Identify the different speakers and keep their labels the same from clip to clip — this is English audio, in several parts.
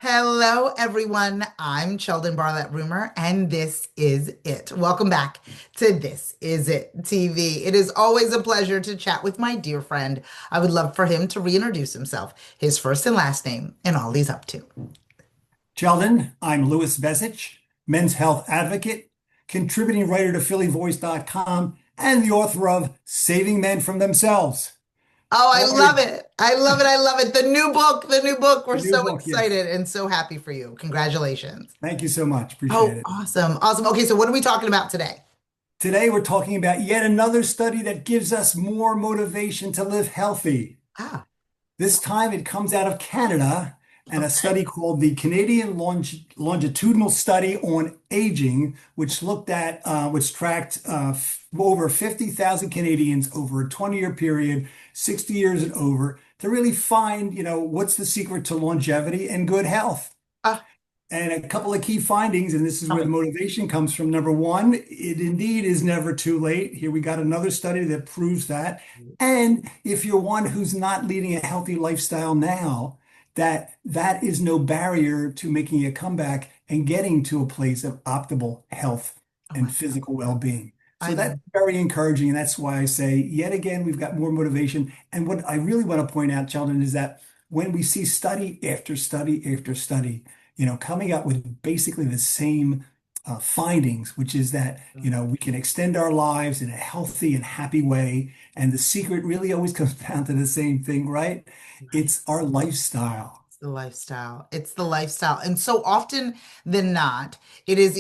Speaker 1: Hello, everyone. I'm Sheldon Barlett Rumor, and this is it. Welcome back to This Is It TV. It is always a pleasure to chat with my dear friend. I would love for him to reintroduce himself, his first and last name, and all he's up to.
Speaker 2: Sheldon, I'm Louis Bezich, men's health advocate, contributing writer to phillyvoice.com, and the author of Saving Men from Themselves.
Speaker 1: Oh, I
Speaker 2: How are you?
Speaker 1: love it. I love it. I love it. The new book, the new book. We're
Speaker 2: The new
Speaker 1: so
Speaker 2: book, yes.
Speaker 1: excited and so happy for you. Congratulations.
Speaker 2: Thank you so much. Appreciate
Speaker 1: Oh,
Speaker 2: it.
Speaker 1: awesome. Awesome. Okay, so what are we talking about today?
Speaker 2: Today, we're talking about yet another study that gives us more motivation to live healthy.
Speaker 1: Ah,
Speaker 2: This time, it comes out of Canada and a
Speaker 1: okay.
Speaker 2: study called the Canadian Longitudinal Study on Aging, which tracked over 50,000 Canadians over a 20-year period, 60 years and over, to really find, what's the secret to longevity and good health.
Speaker 1: Ah,
Speaker 2: And a couple of key findings, and this is
Speaker 1: tell
Speaker 2: where the
Speaker 1: me.
Speaker 2: motivation comes from. Number one, it indeed is never too late. Here we got another study that proves that. And if you're one who's not leading a healthy lifestyle now, that is no barrier to making a comeback and getting to a place of optimal health
Speaker 1: Oh
Speaker 2: and
Speaker 1: my God.
Speaker 2: physical well-being. So
Speaker 1: I
Speaker 2: that's very encouraging. And that's why I say, yet again, we've got more motivation. And what I really want to point out, Sheldon, is that when we see study after study after study, coming up with basically the same findings, which is that, we can extend our lives in a healthy and happy way. And the secret really always comes down to the same thing, right?
Speaker 1: Right.
Speaker 2: It's our lifestyle.
Speaker 1: It's the lifestyle. It's the lifestyle. And so often than not, it is,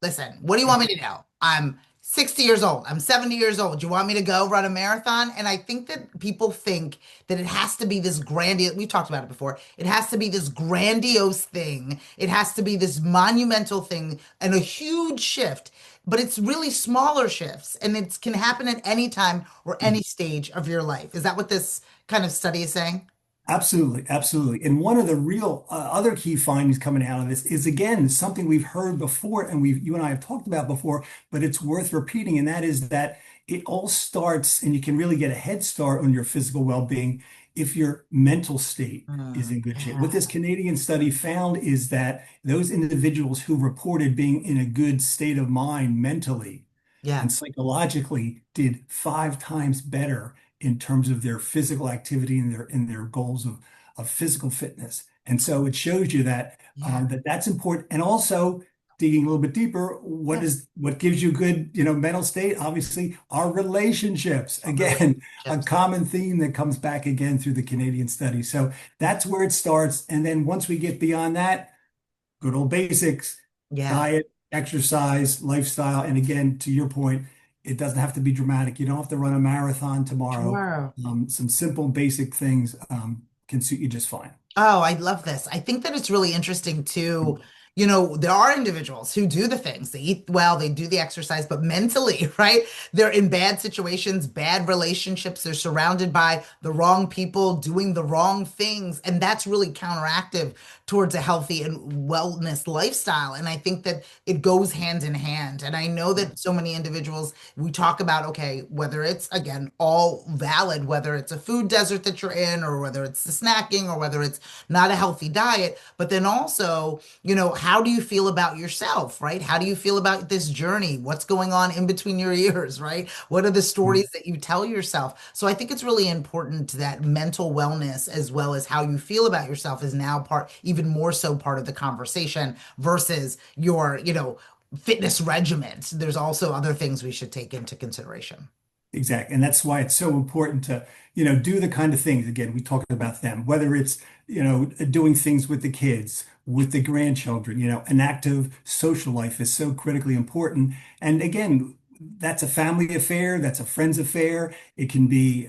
Speaker 1: listen, what do you want me to know? I'm 60 years old. I'm 70 years old. Do you want me to go run a marathon? And I think that people think that it has to be this grandiose, we've talked about it before. It has to be this grandiose thing. It has to be this monumental thing and a huge shift. But it's really smaller shifts and it can happen at any time or any stage of your life. Is that what this kind of study is saying?
Speaker 2: Absolutely, absolutely. And one of the real other key findings coming out of this is again something we've heard before, and you and I have talked about before, but it's worth repeating, and that is that it all starts, and you can really get a head start on your physical well-being if your mental state is in good shape. What this
Speaker 1: Yeah.
Speaker 2: Canadian study found is that those individuals who reported being in a good state of mind mentally
Speaker 1: Yeah.
Speaker 2: and psychologically did 5 times better in terms of their physical activity and their goals of physical fitness. And so it shows you that
Speaker 1: Yeah.
Speaker 2: that's important. And also digging a little bit deeper,
Speaker 1: Yeah.
Speaker 2: what gives you good, mental state? Obviously, our relationships.
Speaker 1: Our
Speaker 2: Again, a
Speaker 1: relationships.
Speaker 2: common theme that comes back again through the Canadian study. So that's where it starts. And then once we get beyond that, good old basics,
Speaker 1: Yeah.
Speaker 2: diet, exercise, lifestyle. And again, to your point, it doesn't have to be dramatic. You don't have to run a marathon tomorrow.
Speaker 1: Sure.
Speaker 2: Some simple, basic things can suit you just fine.
Speaker 1: Oh, I love this. I think that it's really interesting too. There are individuals who do the things. They eat well, they do the exercise, but mentally, right? They're in bad situations, bad relationships. They're surrounded by the wrong people doing the wrong things. And that's really counteractive towards a healthy and wellness lifestyle. And I think that it goes hand in hand. And I know that so many individuals, we talk about, okay, whether it's, again, all valid, whether it's a food desert that you're in, or whether it's the snacking, or whether it's not a healthy diet, but then also, how do you feel about yourself, right? How do you feel about this journey? What's going on in between your ears, right? What are the stories that you tell yourself? So I think it's really important that mental wellness, as well as how you feel about yourself, is now part, even more so part of the conversation versus your, fitness regimen. There's also other things we should take into consideration.
Speaker 2: Exactly. And that's why it's so important to, do the kind of things, again, we talked about them, whether it's, doing things with the kids, with the grandchildren, an active social life is so critically important. And again, that's a family affair, that's a friend's affair. It can be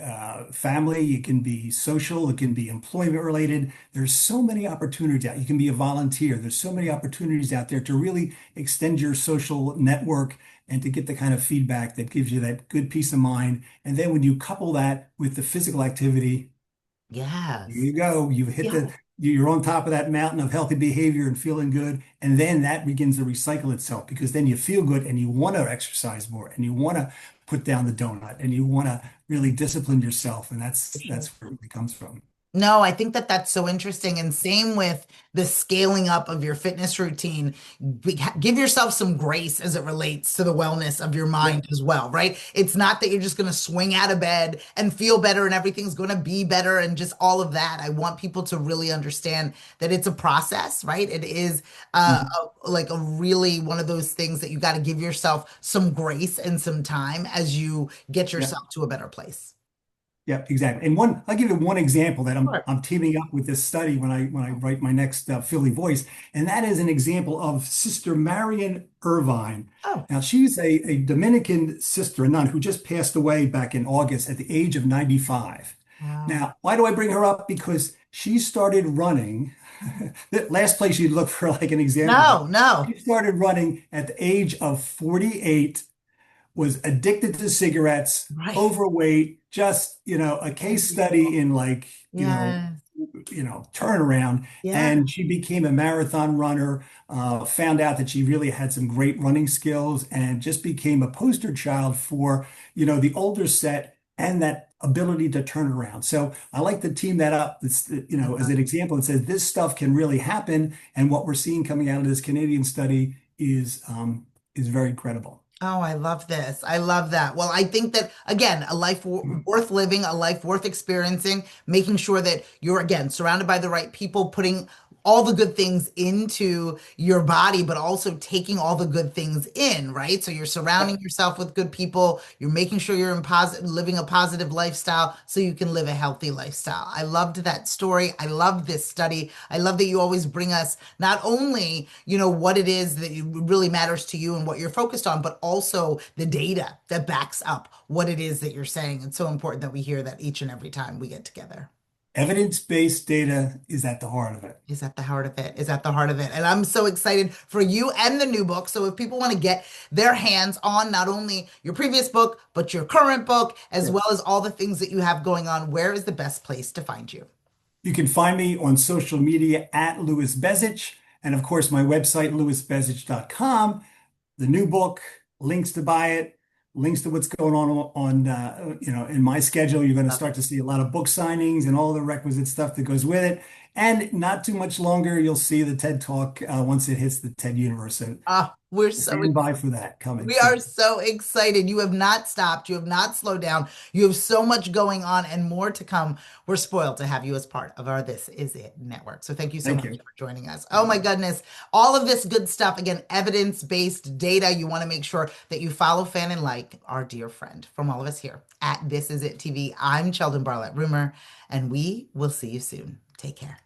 Speaker 2: family, it can be social, it can be employment related. There's so many opportunities out. You can be a volunteer. There's so many opportunities out there to really extend your social network and to get the kind of feedback that gives you that good peace of mind. And then when you couple that with the physical activity, here
Speaker 1: Yes.
Speaker 2: you go.
Speaker 1: Yeah.
Speaker 2: You're on top of that mountain of healthy behavior and feeling good. And then that begins to recycle itself because then you feel good and you want to exercise more and you want to put down the donut and you want to really discipline yourself. And that's where it really comes from.
Speaker 1: No, I think that that's so interesting. And same with the scaling up of your fitness routine. Give yourself some grace as it relates to the wellness of your
Speaker 2: Yeah.
Speaker 1: mind as well, right? It's not that you're just going to swing out of bed and feel better and everything's going to be better and just all of that. I want people to really understand that it's a process, right? It is
Speaker 2: Mhm.
Speaker 1: like a really one of those things that you got to give yourself some grace and some time as you get
Speaker 2: Yeah.
Speaker 1: yourself to a better place.
Speaker 2: Yeah, exactly. And I'll give you one example that I'm
Speaker 1: Sure.
Speaker 2: I'm teaming up with this study when I write my next Philly Voice, and that is an example of Sister Marian Irvine.
Speaker 1: Oh,
Speaker 2: Now, she's a Dominican sister, a nun, who just passed away back in August at the age of 95.
Speaker 1: wow.
Speaker 2: Now, why do I bring her up? Because she started running. The last place you'd look for like an example, but
Speaker 1: No, no.
Speaker 2: she started running at the age of 48, was addicted to cigarettes,
Speaker 1: Right.
Speaker 2: overweight, just, a
Speaker 1: Oh,
Speaker 2: case study
Speaker 1: beautiful.
Speaker 2: in like,
Speaker 1: Yes.
Speaker 2: turnaround.
Speaker 1: Yeah.
Speaker 2: And she became a marathon runner, found out that she really had some great running skills and just became a poster child for, the older set and that ability to turn around. So I like to team that up. It's,
Speaker 1: I
Speaker 2: as
Speaker 1: love
Speaker 2: an
Speaker 1: it.
Speaker 2: example, it says this stuff can really happen. And what we're seeing coming out of this Canadian study is very credible.
Speaker 1: Oh, I love this. I love that. Well, I think that, again, a life worth living, a life worth experiencing, making sure that you're, again, surrounded by the right people, putting all the good things into your body, but also taking all the good things in, right? So you're surrounding
Speaker 2: Yep.
Speaker 1: yourself with good people. You're making sure you're in living a positive lifestyle so you can live a healthy lifestyle. I loved that story. I love this study. I love that you always bring us not only, what it is that really matters to you and what you're focused on, but also the data that backs up what it is that you're saying. It's so important that we hear that each and every time we get together.
Speaker 2: Evidence-based data is at the heart of it.
Speaker 1: Is at the heart of it, is at the heart of it. And I'm so excited for you and the new book. So if people want to get their hands on not only your previous book, but your current book, as
Speaker 2: Sure.
Speaker 1: well as all the things that you have going on, where is the best place to find you?
Speaker 2: You can find me on social media at Louis Bezich, and of course, my website, louisbezich.com. The new book, links to buy it, links to what's going on in my schedule. You're going to
Speaker 1: Love
Speaker 2: start
Speaker 1: it.
Speaker 2: to see a lot of book signings and all the requisite stuff that goes with it. And not too much longer, you'll see the TED Talk once it hits the TED universe. So
Speaker 1: Ah, we're so
Speaker 2: stand by for that coming
Speaker 1: We are
Speaker 2: soon.
Speaker 1: so excited. You have not stopped. You have not slowed down. You have so much going on and more to come. We're spoiled to have you as part of our This Is It network. So thank you so
Speaker 2: Thank
Speaker 1: much
Speaker 2: you.
Speaker 1: for joining us. Oh
Speaker 2: Thank
Speaker 1: my
Speaker 2: you.
Speaker 1: goodness. All of this good stuff. Again, evidence-based data. You want to make sure that you follow, fan, and like our dear friend from all of us here at This Is It TV. I'm Sheldon Barlett Rumor, and we will see you soon. Take care.